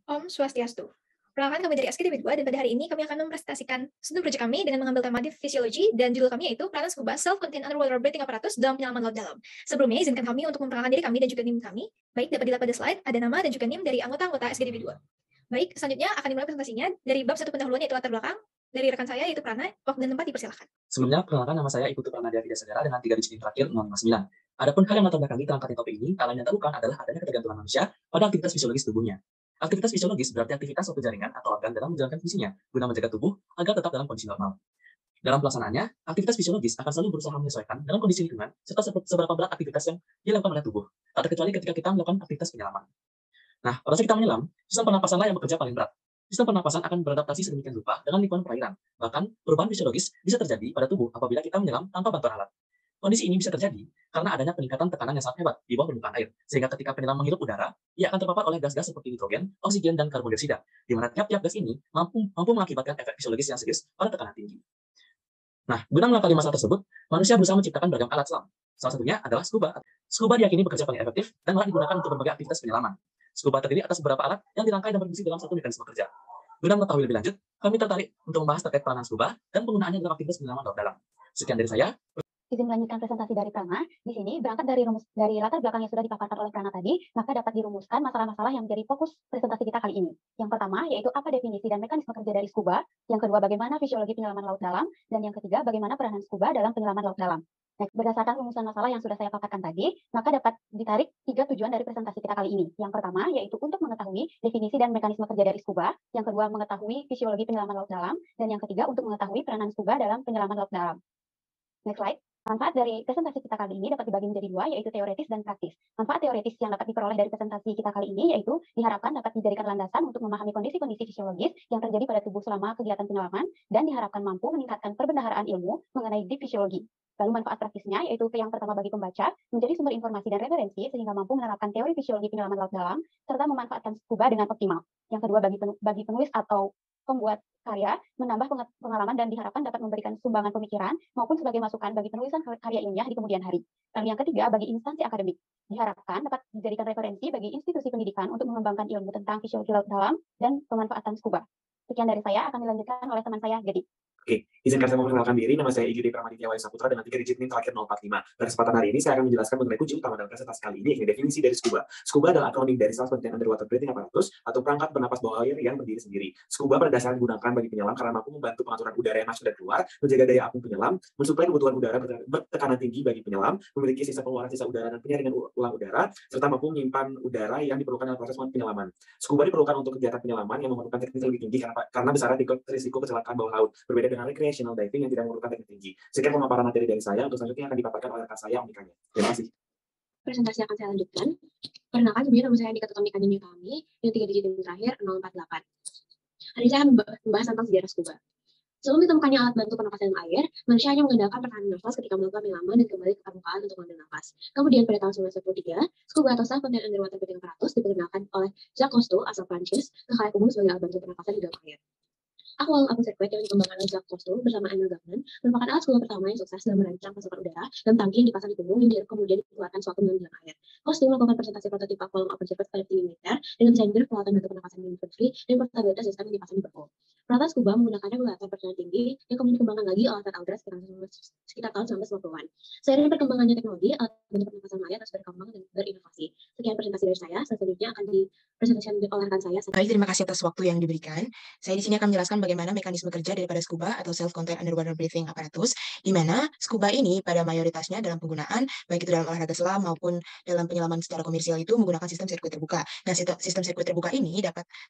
Om Swastiastu. Perkenalkan kami dari SKDP 2 dan pada hari ini kami akan mempresentasikan studi project kami dengan mengambil tema di fisiologi dan judul kami yaitu peranan scuba self-contained underwater breathing apparatus dalam penyelaman laut dalam. Sebelumnya izinkan kami untuk memperkenalkan diri kami dan juga NIM kami. Baik, dapat dilihat pada slide, ada nama dan juga NIM dari anggota-anggota SKDP 2. Baik, selanjutnya akan dimulai presentasinya dari bab 1 pendahuluan yaitu latar belakang dari rekan saya yaitu Prana. Waktu dan tempat dipersilakan. Sebelumnya, perkenalkan nama saya Iputu Pranadia Vidya Saudara dengan 3 digit terakhir 059. Adapun hal yang latar belakang terangkat di topik ini, hal yang ditemukan adalah adanya ketergantungan manusia pada aktivitas fisiologis tubuhnya. Aktivitas fisiologis berarti aktivitas suatu jaringan atau organ dalam menjalankan fungsinya, guna menjaga tubuh agar tetap dalam kondisi normal. Dalam pelaksanaannya, aktivitas fisiologis akan selalu berusaha menyesuaikan dalam kondisi lingkungan serta seberapa berat aktivitas yang dilakukan oleh tubuh, tak terkecuali ketika kita melakukan aktivitas penyelaman. Nah, pada saat kita menyelam, sistem pernapasanlah yang bekerja paling berat. Sistem pernapasan akan beradaptasi sedemikian rupa dengan lingkungan perairan. Bahkan, perubahan fisiologis bisa terjadi pada tubuh apabila kita menyelam tanpa bantuan alat. Kondisi ini bisa terjadi karena adanya peningkatan tekanan yang sangat hebat di bawah permukaan air, sehingga ketika penyelam menghirup udara, ia akan terpapar oleh gas-gas seperti nitrogen, oksigen, dan karbon dioksida, di mana tiap-tiap gas ini mampu mengakibatkan efek fisiologis yang serius pada tekanan tinggi. Nah, guna mengatasi masalah tersebut, manusia berusaha menciptakan beragam alat selam. Salah satunya adalah scuba. Scuba diyakini bekerja paling efektif dan layak digunakan untuk berbagai aktivitas penyelaman. Scuba terdiri atas beberapa alat yang dirangkai dan berfungsi dalam satu mekanisme kerja. Guna mengetahui lebih lanjut, kami tertarik untuk membahas terkait peranan scuba dan penggunaannya dalam aktivitas penyelaman laut dalam. Sekian dari saya. Izin melanjutkan presentasi dari Prana. Di sini berangkat dari latar belakang yang sudah dipaparkan oleh Prana tadi, maka dapat dirumuskan masalah-masalah yang menjadi fokus presentasi kita kali ini. Yang pertama yaitu apa definisi dan mekanisme kerja dari scuba, yang kedua bagaimana fisiologi penyelaman laut dalam, dan yang ketiga bagaimana peranan scuba dalam penyelaman laut dalam. Nah, berdasarkan rumusan masalah yang sudah saya paparkan tadi, maka dapat ditarik 3 tujuan dari presentasi kita kali ini. Yang pertama yaitu untuk mengetahui definisi dan mekanisme kerja dari scuba, yang kedua mengetahui fisiologi penyelaman laut dalam, dan yang ketiga untuk mengetahui peranan scuba dalam penyelaman laut dalam. Next slide. Manfaat dari presentasi kita kali ini dapat dibagi menjadi 2, yaitu teoretis dan praktis. Manfaat teoretis yang dapat diperoleh dari presentasi kita kali ini yaitu diharapkan dapat dijadikan landasan untuk memahami kondisi-kondisi fisiologis yang terjadi pada tubuh selama kegiatan penyelaman dan diharapkan mampu meningkatkan perbendaharaan ilmu mengenai deep fisiologi. Lalu manfaat praktisnya yaitu yang pertama bagi pembaca menjadi sumber informasi dan referensi sehingga mampu menerapkan teori fisiologi penyelaman laut dalam serta memanfaatkan scuba dengan optimal. Yang kedua bagi penulis atau pembuat karya menambah pengalaman dan diharapkan dapat memberikan sumbangan pemikiran maupun sebagai masukan bagi penulisan karya ilmiah di kemudian hari. Lalu yang ketiga bagi instansi akademik diharapkan dapat dijadikan referensi bagi institusi pendidikan untuk mengembangkan ilmu tentang fisiologi laut dalam dan pemanfaatan scuba. Sekian dari saya, akan dilanjutkan oleh teman saya Gedi. Oke, izinkan saya memperkenalkan diri. Nama saya Igede Pramaditya Wahyu Saputra dengan 3 digit NIM terakhir 045. Pada kesempatan hari ini saya akan menjelaskan mengenai kunci utama dalam presentasi kali ini, yaitu definisi dari scuba. Scuba adalah akronim dari self-contained underwater breathing apparatus atau perangkat bernapas bawah air yang berdiri sendiri. Scuba pada dasarnya digunakan bagi penyelam karena mampu membantu pengaturan udara yang masuk dan keluar, menjaga daya apung penyelam, mensuplai kebutuhan udara bertekanan tinggi bagi penyelam, memiliki sisa pengeluaran sisa udara dan penyaringan ulang udara, serta mampu menyimpan udara yang diperlukan dalam proses penyelaman. Scuba diperlukan untuk kegiatan penyelaman yang memerlukan teknik lebih tinggi karena besarnya risiko kecelakaan bawah laut, berbeda dengan recreational diving yang tidak memerlukan teknik tinggi. Sekian pemaparan materi dari saya, untuk selanjutnya akan dipaparkan oleh rekan saya, Omikanya. Terima kasih. Presentasi akan saya lanjutkan. Perkenalkan, sebelumnya nama saya Andika Tutomika Nini kami, yang 3 digit NIM terakhir 048. Hari ini saya akan membahas tentang sejarah scuba. Sebelum ditemukannya alat bantu pernapasan dalam air, manusia hanya mengandalkan pertahanan nafas ketika melakukan penyelaman dan kembali ke permukaan untuk mengambil nafas. Kemudian pada tahun 1993, scuba atau self-contained underwater breathing apparatus diperkenalkan oleh Jacques Cousteau asal Prancis ke khalayak umum sebagai alat bantu pernapasan di dalam air. Aqualung open circuit yang dikembangkan oleh Jacques Cousteau bersama Emil Gagnon merupakan alat scuba pertama yang sukses dalam merancang pasokan udara dalam tangki yang dipasang di punggung yang kemudian dikeluarkan suatu dalam air. Cousteau melakukan presentasi prototipe aqualung open circuit pada tim militer dengan desain peralatan bantu pernapasan yang infanteri dan portabilitas sistem yang dipasang di perpol. Peralatan scuba menggunakan regulator pertekanan tinggi yang kemudian dikembangkan lagi oleh Ted Aldrich sekitar tahun 1950-an. Seiring perkembangannya teknologi, alat bantu pernapasan air terus berkembang dan berinovasi. Sekian presentasi dari saya. Selanjutnya akan dipresentasikan oleh rekan saya. Baik, terima kasih atas waktu yang diberikan. Saya di sini akan menjelaskan bagaimana mekanisme kerja daripada scuba atau self-contained underwater breathing apparatus, di mana scuba ini pada mayoritasnya dalam penggunaan, baik itu dalam olahraga selam maupun dalam penyelaman secara komersial itu menggunakan sistem sirkuit terbuka. Nah, sistem sirkuit terbuka ini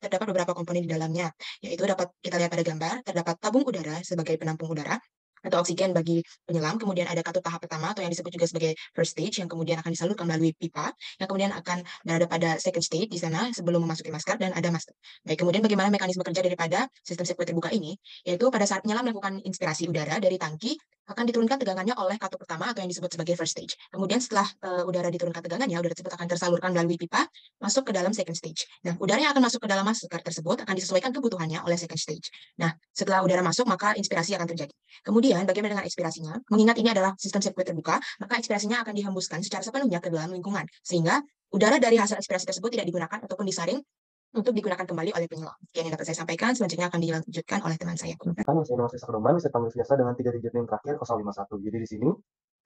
terdapat beberapa komponen di dalamnya, yaitu dapat kita lihat pada gambar, terdapat tabung udara sebagai penampung udara, atau oksigen bagi penyelam, kemudian ada katup tahap pertama atau yang disebut juga sebagai first stage yang kemudian akan disalurkan melalui pipa, yang kemudian akan berada pada second stage di sana sebelum memasuki masker dan ada masker. Baik, kemudian bagaimana mekanisme kerja daripada sistem sirkuit terbuka ini, yaitu pada saat penyelam melakukan inspirasi udara dari tangki, akan diturunkan tegangannya oleh katup pertama atau yang disebut sebagai first stage. Kemudian setelah udara diturunkan tegangannya, udara tersebut akan tersalurkan melalui pipa masuk ke dalam second stage. Nah, udara yang akan masuk ke dalam masker tersebut akan disesuaikan kebutuhannya oleh second stage. Nah, setelah udara masuk, maka inspirasi akan terjadi. Kemudian, bagaimana dengan ekspirasinya? Mengingat ini adalah sistem sirkuit terbuka, maka ekspirasinya akan dihembuskan secara sepenuhnya ke dalam lingkungan, sehingga udara dari hasil ekspirasi tersebut tidak digunakan ataupun disaring untuk digunakan kembali oleh penyelam. Sekian yang dapat saya sampaikan, selanjutnya akan dilanjutkan oleh teman saya. Saya nama Sesa Kedoman, bisa dipanggil biasa dengan 3 digit NIM terakhir 051. Jadi di sini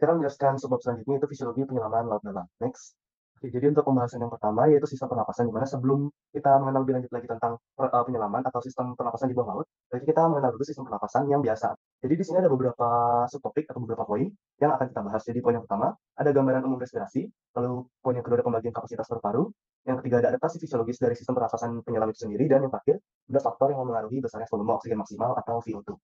kita menjelaskan subbab selanjutnya, yaitu fisiologi penyelaman laut dalam. Next. Oke, jadi untuk pembahasan yang pertama yaitu sistem pernapasan, di mana sebelum kita mengenal lebih lanjut lagi tentang penyelaman atau sistem pernapasan di bawah laut, berarti kita mengenal dulu sistem pernapasan yang biasa. Jadi di sini ada beberapa subtopik atau beberapa poin yang akan kita bahas. Jadi poin yang pertama ada gambaran umum respirasi, lalu poin yang kedua ada pembagian kapasitas paru-paru, yang ketiga ada adaptasi fisiologis dari sistem pernapasan penyelam itu sendiri, dan yang terakhir ada faktor yang mempengaruhi besarnya volume oksigen maksimal atau VO2.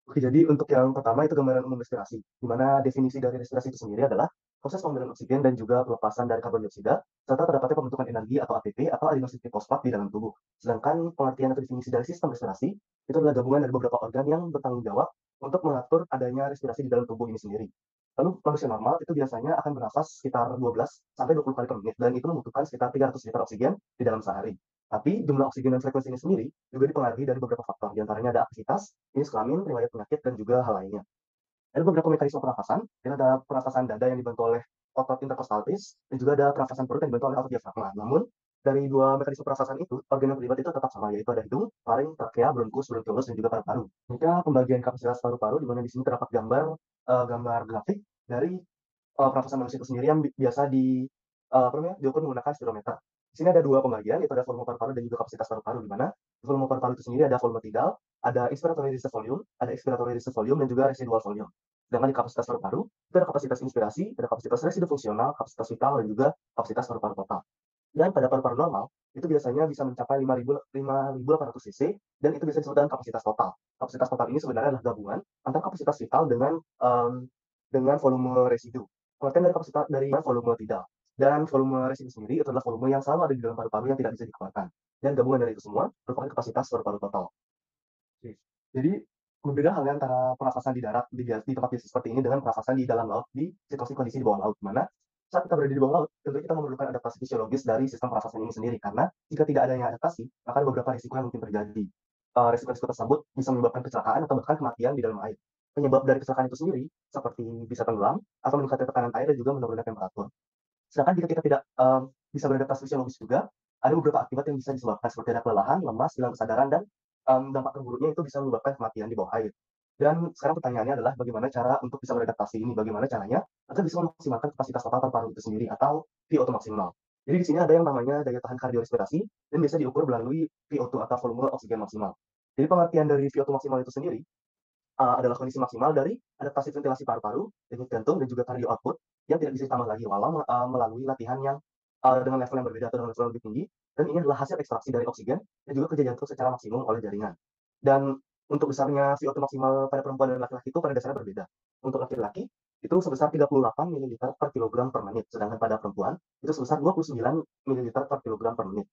Oke, jadi untuk yang pertama itu gambaran umum respirasi, di mana definisi dari respirasi itu sendiri adalah proses pengambilan oksigen dan juga pelepasan dari karbon dioksida, serta terdapatnya pembentukan energi atau ATP atau adenosine fosfat di dalam tubuh. Sedangkan pengertian atau definisi dari sistem respirasi itu adalah gabungan dari beberapa organ yang bertanggung jawab untuk mengatur adanya respirasi di dalam tubuh ini sendiri. Lalu manusia normal itu biasanya akan bernafas sekitar 12 sampai 20 kali per menit, dan itu membutuhkan sekitar 300 liter oksigen di dalam sehari. Tapi jumlah oksigen dan frekuensinya sendiri juga dipengaruhi dari beberapa faktor, diantaranya ada aktivitas, jenis kelamin, riwayat penyakit, dan juga hal lainnya. Ada beberapa mekanisme pernafasan, dan ada pernafasan dada yang dibantu oleh otot interkostaltis, dan juga ada pernafasan perut yang dibantu oleh otot diafragma. Namun, dari dua mekanisme pernafasan itu, organ yang terlibat itu tetap sama, yaitu ada hidung, faring, trakea, bronkus, bronkiolus, dan juga paru-paru. Jika pembagian kapasitas paru-paru, di mana di sini terdapat gambar grafik dari pernafasan manusia itu sendiri yang biasa diukur menggunakan spirometer. Di sini ada dua pembagian, yaitu ada volume paru-paru dan juga kapasitas paru-paru, di mana volume paru-paru itu sendiri ada volume tidal, ada inspiratory reserve volume, ada expiratory reserve volume, dan juga residual volume. Sedangkan di kapasitas paru-paru, itu ada kapasitas inspirasi, ada kapasitas residu fungsional, kapasitas vital, dan juga kapasitas paru-paru total. Dan pada paru-paru normal, itu biasanya bisa mencapai 5.800 cc, dan itu bisa disebut dengan kapasitas total. Kapasitas total ini sebenarnya adalah gabungan antara kapasitas vital dengan volume residu. Pengertian dari kapasitas dari volume tidal. Dan volume residu sendiri itu adalah volume yang selalu ada di dalam paru-paru yang tidak bisa dikeluarkan. Dan gabungan dari itu semua merupakan kapasitas paru-paru total. Oke. Jadi berbeda halnya antara pernafasan di darat di tempat biasa seperti ini dengan pernafasan di dalam laut di situasi kondisi di bawah laut, di mana saat kita berada di bawah laut tentu kita memerlukan adaptasi fisiologis dari sistem pernafasan ini sendiri, karena jika tidak adanya adaptasi maka ada beberapa risiko yang mungkin terjadi. Risiko-risiko tersebut bisa menyebabkan kecelakaan atau bahkan kematian di dalam air. Penyebab dari kecelakaan itu sendiri seperti bisa tenggelam atau meningkatnya tekanan air dan juga menurunnya temperatur. Sedangkan jika kita tidak bisa beradaptasi fisiologis juga, ada beberapa akibat yang bisa disebabkan seperti ada kelelahan, lemas, hilang kesadaran, dan dampak terburuknya itu bisa menyebabkan kematian di bawah air. Dan sekarang pertanyaannya adalah bagaimana cara untuk bisa beradaptasi ini, bagaimana caranya agar bisa memaksimalkan kapasitas total paru-paru itu sendiri atau VO2 maksimal. Jadi di sini ada yang namanya daya tahan kardiorespirasi dan biasa diukur melalui VO2 atau volume oksigen maksimal. Jadi pengertian dari VO2 maksimal itu sendiri adalah kondisi maksimal dari adaptasi ventilasi paru-paru, denyut jantung, dan juga cardio output yang tidak bisa ditambah lagi walau melalui latihan yang dengan level yang berbeda atau dengan level yang lebih tinggi. Dan ini adalah hasil ekstraksi dari oksigen dan juga kerja jantung secara maksimum oleh jaringan. Dan untuk besarnya VO2 maksimal pada perempuan dan laki-laki itu pada dasarnya berbeda. Untuk laki-laki itu sebesar 38 ml per kilogram per menit, sedangkan pada perempuan itu sebesar 29 ml per kilogram per menit.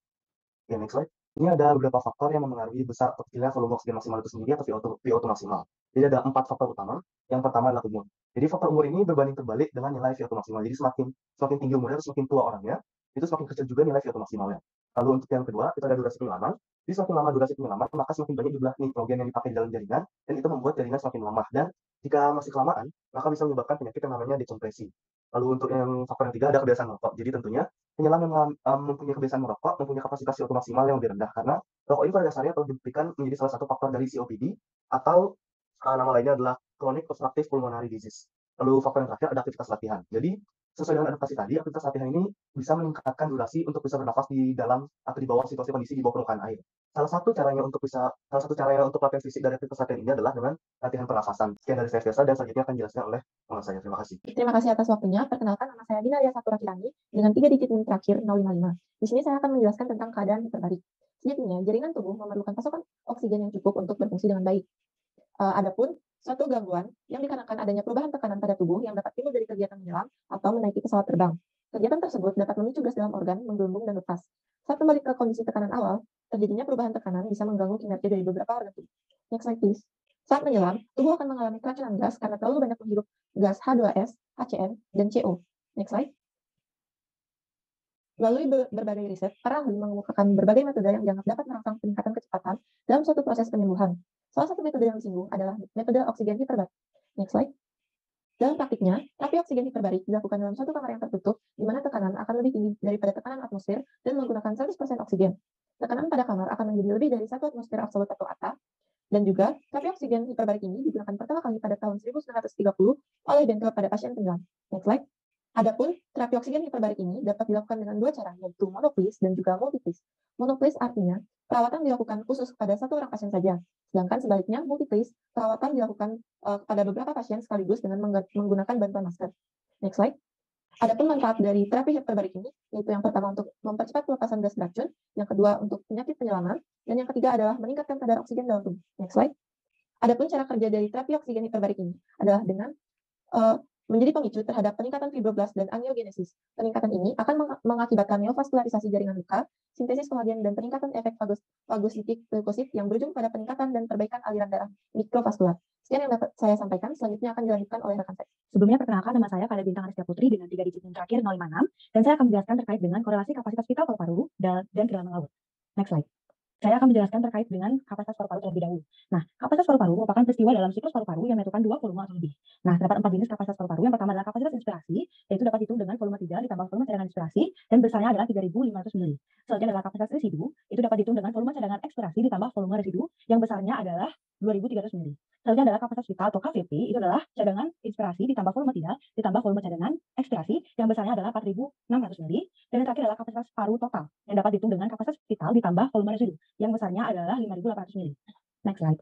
Oke, next slide. Ini ada beberapa faktor yang mempengaruhi besar atau kecilnya volume oksigen maksimal itu sendiri atau VO2 maksimal. Jadi ada 4 faktor utama. Yang pertama adalah umur. Jadi faktor umur ini berbanding terbalik dengan nilai VO2 maksimal. Jadi semakin tinggi umurnya atau semakin tua orangnya, itu semakin kecil juga nilai VO2 maksimalnya. Lalu untuk yang kedua, itu ada durasi penyelaman. Jadi semakin lama durasi penyelaman, maka semakin banyak jumlah nitrogen yang dipakai di dalam jaringan, dan itu membuat jaringan semakin lemah. Dan jika masih kelamaan, maka bisa menyebabkan penyakit yang namanya dekompresi. Lalu untuk yang faktor yang ketiga ada kebiasaan merokok. Jadi tentunya penyelam yang mempunyai kebiasaan merokok mempunyai kapasitas VO2 maksimal yang lebih rendah, karena rokok ini pada dasarnya telah dibuktikan menjadi salah satu faktor dari COPD atau nama lainnya adalah chronic obstructive pulmonary disease. Lalu faktor yang terakhir ada aktivitas latihan. Jadi sesuai dengan adaptasi tadi, aktivitas latihan ini bisa meningkatkan durasi untuk bisa bernafas di dalam atau di bawah situasi kondisi di bawah permukaan air. Salah satu caranya untuk latihan fisik dari aktivitas latihan ini adalah dengan latihan pernafasan. Sekian dari saya Fesa, dan selanjutnya akan dijelaskan oleh teman saya. Terima kasih. Terima kasih atas waktunya. Perkenalkan, nama saya Dina Ria Satura Kirani dengan 3 digit NIM terakhir 055. Di sini saya akan menjelaskan tentang keadaan hiperbarik. Sejatinya, jaringan tubuh memerlukan pasokan oksigen yang cukup untuk berfungsi dengan baik. Adapun suatu gangguan yang dikarenakan adanya perubahan tekanan pada tubuh yang dapat timbul dari kegiatan menyelam atau menaiki pesawat terbang. Kegiatan tersebut dapat memicu gas dalam organ menggelembung dan lepas. Saat kembali ke kondisi tekanan awal, terjadinya perubahan tekanan bisa mengganggu kinerja dari beberapa organ tubuh. Next slide, please. Saat menyelam, tubuh akan mengalami keracunan gas karena terlalu banyak menghirup gas H2S, HCN, dan CO. Next slide. Melalui berbagai riset, para ahli mengemukakan berbagai metode yang dianggap dapat merangsang peningkatan kecepatan dalam suatu proses penyembuhan. Salah satu metode yang disinggung adalah metode oksigen hiperbarik. Next slide. Dalam praktiknya, terapi oksigen hiperbarik dilakukan dalam suatu kamar yang tertutup, di mana tekanan akan lebih tinggi daripada tekanan atmosfer dan menggunakan 100% oksigen. tekanan pada kamar akan menjadi lebih dari 1 atmosfer absolut atau ATA, dan juga terapi oksigen hiperbarik ini digunakan pertama kali pada tahun 1930 oleh Benkel pada pasien pinggang. Next slide. Adapun terapi oksigen hiperbarik ini dapat dilakukan dengan 2 cara, yaitu monoplis dan juga multiplis. Monoplis artinya perawatan dilakukan khusus pada 1 orang pasien saja, sedangkan sebaliknya multiplis perawatan dilakukan pada beberapa pasien sekaligus dengan menggunakan bantuan masker. Next slide. Adapun manfaat dari terapi hiperbarik ini, yaitu yang pertama untuk mempercepat pelepasan gas beracun, yang kedua untuk penyakit penyelaman, dan yang ketiga adalah meningkatkan kadar oksigen dalam tubuh. Next slide. Adapun cara kerja dari terapi oksigen hiperbarik ini adalah dengan menjadi pemicu terhadap peningkatan fibroblas dan angiogenesis. Peningkatan ini akan mengakibatkan neovaskularisasi jaringan luka, sintesis kolagen, dan peningkatan efek fagositik leukosit yang berujung pada peningkatan dan perbaikan aliran darah mikrovaskular. Sekian yang dapat saya sampaikan, selanjutnya akan dilanjutkan oleh rekan saya. Sebelumnya perkenalkan, nama saya Kale Bintang Aristia Putri dengan 3 digit NIM terakhir 056, dan saya akan menjelaskan terkait dengan korelasi kapasitas vital paru-paru dan kedalaman laut. Next slide. Saya akan menjelaskan terkait dengan kapasitas paru-paru terlebih dahulu. Nah, kapasitas paru-paru merupakan peristiwa dalam siklus paru-paru yang menentukan 2 volume atau lebih. Nah, terdapat 4 jenis kapasitas paru-paru. Yang pertama adalah kapasitas inspirasi, yaitu dapat dihitung dengan volume 3 ditambah volume cadangan inspirasi, dan besarnya adalah 3.500 ml. Selanjutnya adalah kapasitas residu, itu dapat dihitung dengan volume cadangan ekspirasi ditambah volume residu, yang besarnya adalah 2.300 ml. Selanjutnya adalah kapasitas vital atau KVP, itu adalah cadangan inspirasi ditambah volume 3 ditambah volume cadangan ekspirasi, yang besarnya adalah 4.600 ml. Dan yang terakhir adalah kapasitas paru total, yang dapat dihitung dengan kapasitas vital ditambah volume residu, yang besarnya adalah 5.800 ml. Next slide.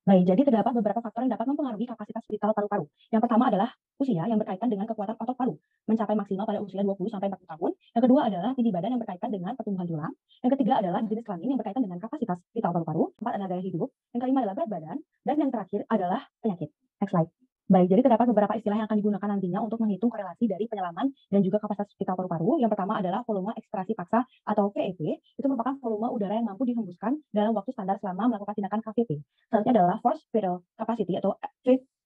Baik, jadi terdapat beberapa faktor yang dapat mempengaruhi kapasitas vital paru-paru. Yang pertama adalah usia yang berkaitan dengan kekuatan otot paru, mencapai maksimal pada usia 20-40 tahun. Yang kedua adalah tinggi badan yang berkaitan dengan pertumbuhan tulang. Yang ketiga adalah jenis kelamin yang berkaitan dengan kapasitas vital paru-paru. Keempat adalah gaya hidup. Yang kelima adalah berat badan. Dan yang terakhir adalah penyakit. Next slide. Baik, jadi terdapat beberapa istilah yang akan digunakan nantinya untuk menghitung korelasi dari penyelaman dan juga kapasitas vital paru-paru. Yang pertama adalah volume ekspirasi paksa atau VEP. Itu merupakan volume udara yang mampu dihembuskan dalam waktu standar selama melakukan tindakan KVP. Selanjutnya adalah forced vital capacity atau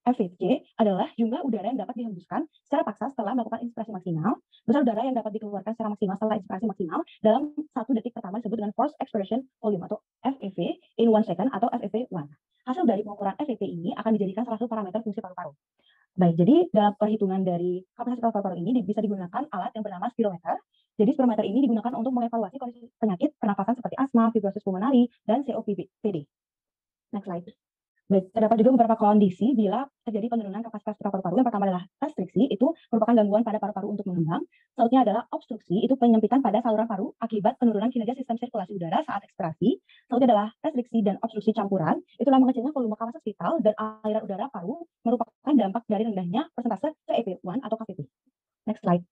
FVC adalah jumlah udara yang dapat dihembuskan secara paksa setelah melakukan inspirasi maksimal. Besar udara yang dapat dikeluarkan secara maksimal setelah inspirasi maksimal dalam 1 detik pertama disebut dengan forced expiration volume atau FEV in 1 second atau FEV1. Hasil dari pengukuran FEV ini akan dijadikan salah satu parameter fungsi paru-paru. Baik, jadi dalam perhitungan dari kapasitas paru-paru ini bisa digunakan alat yang bernama spirometer. Jadi spirometer ini digunakan untuk mengevaluasi kondisi penyakit pernafasan seperti asma, fibrosis pulmonari, dan COPD. Next slide. Baik, terdapat juga beberapa kondisi bila terjadi penurunan kapasitas vital paru-paru. Yang pertama adalah restriksi, itu merupakan gangguan pada paru-paru untuk mengembang. Selanjutnya adalah obstruksi, itu penyempitan pada saluran paru akibat penurunan kinerja sistem sirkulasi udara saat ekspirasi. Selanjutnya adalah restriksi dan obstruksi campuran, itulah mengecilnya volume kapasitas vital dan aliran udara paru merupakan dampak dari rendahnya persentase VEP1 atau KVP. Next slide.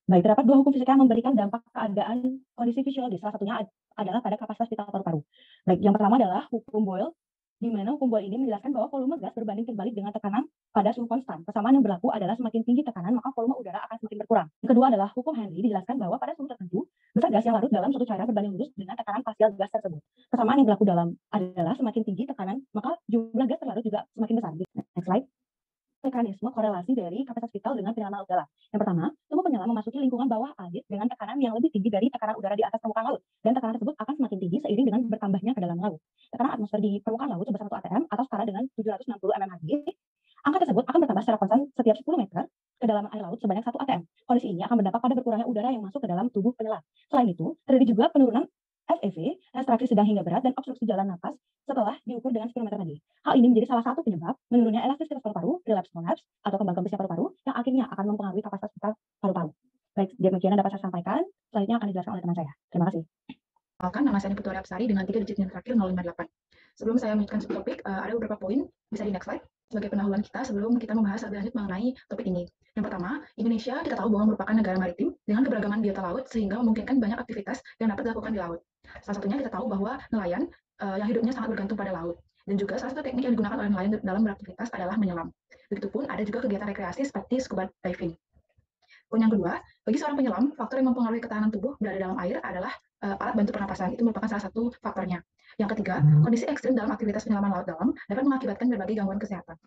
Baik, terdapat 2 hukum fisika yang memberikan dampak keadaan kondisi fisiologis. Salah satunya adalah pada kapasitas vital paru-paru. Baik, yang pertama adalah hukum Boyle, di mana hukum Boyle ini menjelaskan bahwa volume gas berbanding terbalik dengan tekanan pada suhu konstan. Persamaan yang berlaku adalah semakin tinggi tekanan, maka volume udara akan semakin berkurang. Yang kedua adalah hukum Henry, dijelaskan bahwa pada suhu tertentu, besar gas yang larut dalam suatu cairan berbanding lurus dengan tekanan parsial gas tersebut. Persamaan yang berlaku adalah semakin tinggi tekanan, maka jumlah gas terlarut juga semakin besar. Next slide. Mekanisme korelasi dari kapasitas vital dengan penyelaman laut dalam. Yang pertama, tubuh penyelam memasuki lingkungan bawah air dengan tekanan yang lebih tinggi dari tekanan udara di atas permukaan laut, dan tekanan tersebut akan semakin tinggi seiring dengan bertambahnya kedalaman laut. Tekanan atmosfer di permukaan laut sebesar 1 atm atau setara dengan 760 mmHg. Angka tersebut akan bertambah secara konstan setiap 10 meter kedalaman air laut sebanyak 1 atm. Kondisi ini akan berdampak pada berkurangnya udara yang masuk ke dalam tubuh penyelam. Selain itu, terjadi juga penurunan FEV, restraksi sedang hingga berat, dan obstruksi jalan nafas setelah diukur dengan spirometer tadi. Hal ini menjadi salah satu penyebab menurunnya elastisitas paru-paru, relapse collapse, atau kembang kempisnya paru-paru, yang akhirnya akan mempengaruhi kapasitas vital paru-paru. Baik, demikian yang dapat saya sampaikan. Selanjutnya akan dijelaskan oleh teman saya. Terima kasih. Kenalkan, nama saya Putu Arapsari dengan 3 digit NIM terakhir 058. Sebelum saya melanjutkan subtopik, ada beberapa poin, bisa di next slide, sebagai pendahuluan kita sebelum kita membahas lebih lanjut mengenai topik ini. Yang pertama, Indonesia kita tahu bahwa merupakan negara maritim dengan keberagaman biota laut sehingga memungkinkan banyak aktivitas yang dapat dilakukan di laut. Salah satunya kita tahu bahwa nelayan yang hidupnya sangat bergantung pada laut. Dan juga salah satu teknik yang digunakan oleh nelayan dalam beraktivitas adalah menyelam. Begitupun ada juga kegiatan rekreasi seperti scuba diving. Poin yang kedua, bagi seorang penyelam, faktor yang mempengaruhi ketahanan tubuh berada dalam air adalah alat bantu pernapasan. Itu merupakan salah satu faktornya. Yang ketiga, kondisi ekstrim dalam aktivitas penyelaman laut dalam dapat mengakibatkan berbagai gangguan kesehatan.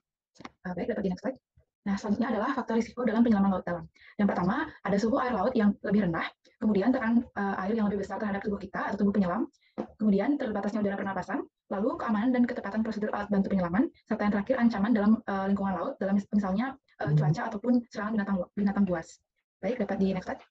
Baik, dapat di next slide. Nah, selanjutnya adalah faktor risiko dalam penyelaman laut dalam. Yang pertama, ada suhu air laut yang lebih rendah, kemudian tekanan air yang lebih besar terhadap tubuh kita atau tubuh penyelam, kemudian terbatasnya udara pernapasan, lalu keamanan dan ketepatan prosedur alat bantu penyelaman, serta yang terakhir ancaman dalam lingkungan laut, dalam misalnya cuaca ataupun serangan binatang buas. Baik, dapat di next slide.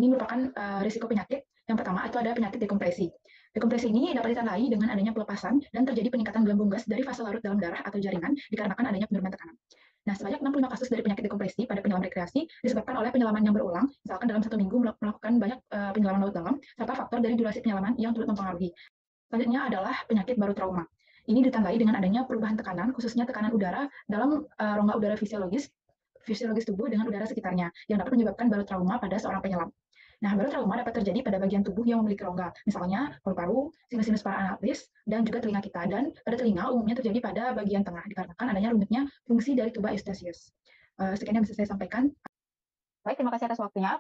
Ini merupakan risiko penyakit. Yang pertama itu ada penyakit dekompresi. Dekompresi ini dapat ditandai dengan adanya pelepasan dan terjadi peningkatan gelembung gas dari fase larut dalam darah atau jaringan dikarenakan adanya penurunan tekanan. Nah, sebanyak 65 kasus dari penyakit dekompresi pada penyelam rekreasi disebabkan oleh penyelaman yang berulang, misalkan dalam 1 minggu melakukan banyak penyelaman laut dalam, serta faktor dari durasi penyelaman yang turut mempengaruhi. Selanjutnya adalah penyakit baru trauma. Ini ditandai dengan adanya perubahan tekanan, khususnya tekanan udara dalam rongga udara fisiologis tubuh dengan udara sekitarnya, yang dapat menyebabkan baru trauma pada seorang penyelam. Nah, baru trauma dapat terjadi pada bagian tubuh yang memiliki rongga, misalnya paru-paru, sinus-sinus paraanalitis, dan juga telinga kita. Dan pada telinga umumnya terjadi pada bagian tengah, dikarenakan adanya rumitnya fungsi dari tuba eustachius. Sekian yang bisa saya sampaikan. Baik, terima kasih atas waktunya.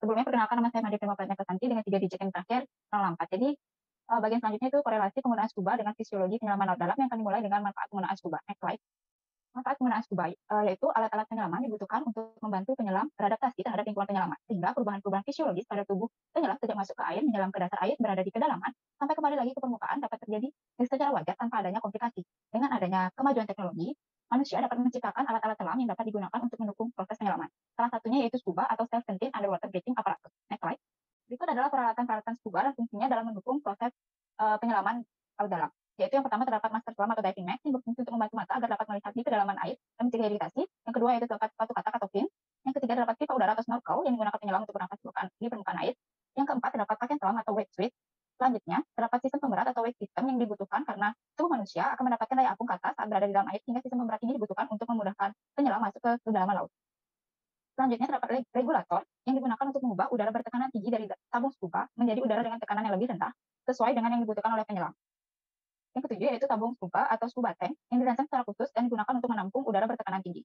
Sebelumnya perkenalkan, nama saya Madya Prima Pratnyasanti dengan 3 digit yang terakhir 04. Jadi bagian selanjutnya itu korelasi penggunaan scuba dengan fisiologi penyelaman laut dalam yang akan dimulai dengan manfaat penggunaan scuba. Next slide. Manfaat penggunaan scuba yaitu alat-alat penyelaman dibutuhkan untuk membantu penyelam beradaptasi terhadap lingkungan penyelaman, sehingga perubahan-perubahan fisiologis pada tubuh penyelam sejak masuk ke air, menyelam ke dasar air, berada di kedalaman, sampai kembali lagi ke permukaan dapat terjadi secara wajar tanpa adanya komplikasi. Dengan adanya kemajuan teknologi, manusia dapat menciptakan alat-alat selam yang dapat digunakan untuk mendukung proses penyelaman. Salah satunya yaitu scuba atau self-contained underwater breathing apparatus. Next slide. Berikut adalah peralatan-peralatan scuba dan fungsinya dalam mendukung proses penyelaman laut dalam. Yaitu yang pertama terdapat masker selam atau diving mask yang berfungsi untuk membantu mata agar dapat melihat di kedalaman air dan mencegah iritasi. Yang kedua yaitu terdapat sepatu katak atau fin. Yang ketiga terdapat pipa udara atau snorkel yang digunakan penyelam untuk bernafas di permukaan air. Yang keempat terdapat pakaian selam atau wetsuit. Selanjutnya terdapat sistem pemberat atau weight system yang dibutuhkan karena tubuh manusia akan mendapatkan daya apung ke atas saat berada di dalam air, sehingga sistem pemberat ini dibutuhkan untuk memudahkan penyelam masuk ke kedalaman laut. Selanjutnya terdapat regulator yang digunakan untuk mengubah udara bertekanan tinggi dari tabung scuba menjadi udara dengan tekanan yang lebih rendah sesuai dengan yang dibutuhkan oleh penyelam. Yang ketujuh yaitu tabung scuba atau scuba tank yang dirancang secara khusus dan digunakan untuk menampung udara bertekanan tinggi.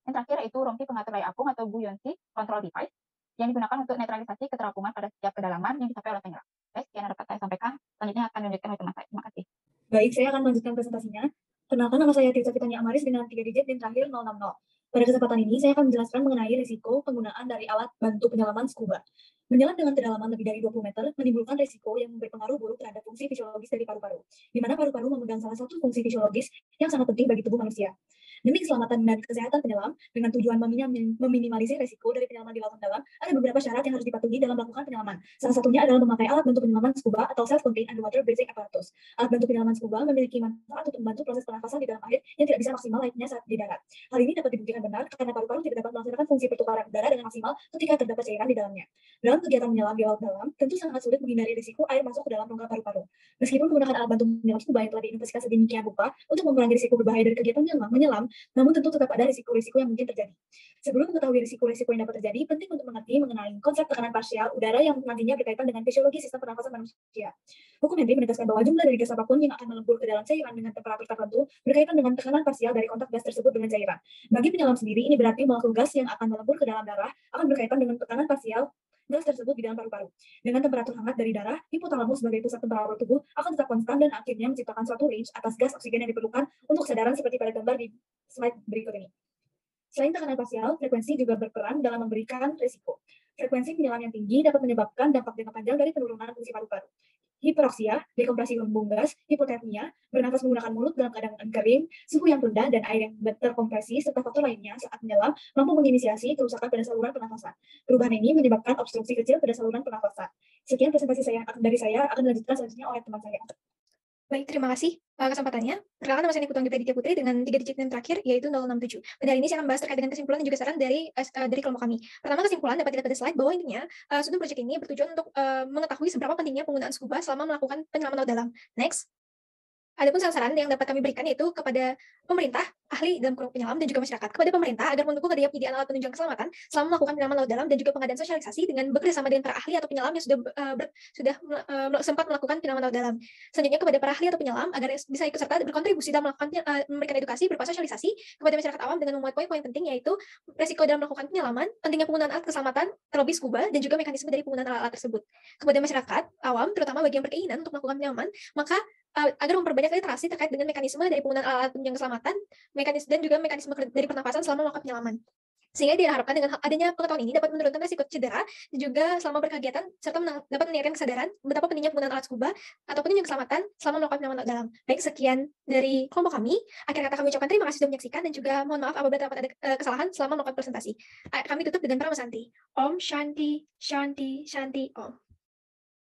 Yang terakhir yaitu rompi pengatur daya apung atau buoyancy control device yang digunakan untuk netralisasi keterapungan pada setiap kedalaman yang dicapai oleh penyelam. Sekian yang dapat saya sampaikan. Selanjutnya akan dilanjutkan oleh teman saya. Terima kasih. Baik, saya akan melanjutkan presentasinya. Perkenalkan, nama saya Tirta Fitania Amaris dengan 3 digit dan terakhir 060. Pada kesempatan ini, saya akan menjelaskan mengenai risiko penggunaan dari alat bantu penyelaman scuba. Menyelam dengan kedalaman lebih dari 20 meter menimbulkan risiko yang berpengaruh buruk terhadap fungsi fisiologis dari paru-paru, di mana paru-paru memegang salah satu fungsi fisiologis yang sangat penting bagi tubuh manusia. Demi keselamatan dan kesehatan penyelam, dengan tujuan meminimalisir risiko dari penyelaman di lautan dalam, ada beberapa syarat yang harus dipatuhi dalam melakukan penyelaman. Salah satunya adalah memakai alat bantu penyelaman scuba atau self-contained underwater breathing apparatus. Alat bantu penyelaman scuba memiliki manfaat untuk membantu proses pernafasan di dalam air yang tidak bisa maksimal layaknya saat di darat. Hal ini dapat dibuktikan benar karena paru-paru tidak dapat melaksanakan fungsi pertukaran udara dengan maksimal ketika terdapat cairan di dalamnya. Dalam kegiatan menyelam di laut dalam, tentu sangat sulit menghindari risiko air masuk ke dalam rongga paru-paru. Meskipun menggunakan alat bantu penyelam scuba yang telah diinovasikan sedemikian rupa untuk mengurangi risiko berbahaya dari kegiatan menyelam, namun tentu tetap ada risiko-risiko yang mungkin terjadi. Sebelum mengetahui risiko-risiko yang dapat terjadi, penting untuk mengerti mengenai konsep tekanan parsial udara yang nantinya berkaitan dengan fisiologi sistem pernafasan manusia. Hukum Henry menegaskan bahwa jumlah dari gas apapun yang akan melebur ke dalam cairan dengan temperatur tertentu berkaitan dengan tekanan parsial dari kontak gas tersebut dengan cairan. Bagi penyelam sendiri, ini berarti molekul gas yang akan melebur ke dalam darah akan berkaitan dengan tekanan parsial gas tersebut di dalam paru-paru. Dengan temperatur hangat dari darah, hipotalamus sebagai pusat temperatur tubuh akan tetap konstan dan akhirnya menciptakan suatu range atas gas oksigen yang diperlukan untuk kesadaran seperti pada gambar di slide berikut ini. Selain tekanan parsial, frekuensi juga berperan dalam memberikan risiko. Frekuensi penyelam yang tinggi dapat menyebabkan dampak jangka panjang dari penurunan fungsi paru-paru. Hiperoksia, dekompresi lambung gas, hipotermia, bernafas menggunakan mulut dalam keadaan kering, suhu yang rendah dan air yang terkompresi, serta faktor lainnya saat menyelam mampu menginisiasi kerusakan pada saluran pernafasan. Perubahan ini menyebabkan obstruksi kecil pada saluran pernafasan. Sekian presentasi dari saya, akan dilanjutkan selanjutnya oleh teman saya. Baik, terima kasih kesempatannya. Perkenalkan, nama saya Nikutuang Gita Ditya Putri dengan 3 digit yang terakhir yaitu 067. Pada hari ini saya akan membahas terkait dengan kesimpulan dan juga saran dari kelompok kami. Pertama, kesimpulan dapat dilihat pada slide bahwa intinya Student Project ini bertujuan untuk mengetahui seberapa pentingnya penggunaan scuba selama melakukan penyelaman laut dalam. Next. Adapun saran yang dapat kami berikan yaitu kepada pemerintah, ahli dalam kurung penyelam dan juga masyarakat. Kepada pemerintah agar mendukung adanya penyediaan alat penunjang keselamatan selama melakukan penyelaman laut dalam dan juga pengadaan sosialisasi dengan bekerjasama dengan para ahli atau penyelam yang sudah sempat melakukan penyelaman laut dalam. Selanjutnya kepada para ahli atau penyelam agar bisa ikut serta berkontribusi dalam melakukan memberikan edukasi berupa sosialisasi kepada masyarakat awam dengan memuat poin-poin penting yaitu resiko dalam melakukan penyelaman, pentingnya penggunaan alat keselamatan, terlebih scuba dan juga mekanisme dari penggunaan alat-alat tersebut. Kepada masyarakat awam terutama bagi yang berkeinginan untuk melakukan penyelaman, maka agar memperbanyak literasi terkait dengan mekanisme dari penggunaan alat penunjang keselamatan, mekanisme dan juga mekanisme dari pernafasan selama melakukan penyelaman. Sehingga diharapkan dengan adanya pengetahuan ini dapat menurunkan risiko cedera dan juga selama berkegiatan serta dapat meningkatkan kesadaran betapa pentingnya penggunaan alat scuba atau penunjang keselamatan selama melakukan penyelaman laut dalam. Baik, sekian dari kelompok kami. Akhir kata kami ucapkan terima kasih sudah menyaksikan dan juga mohon maaf apabila terdapat ada kesalahan selama melakukan presentasi. Kami tutup dengan Prama Santi. Om Shanti Shanti Shanti Om.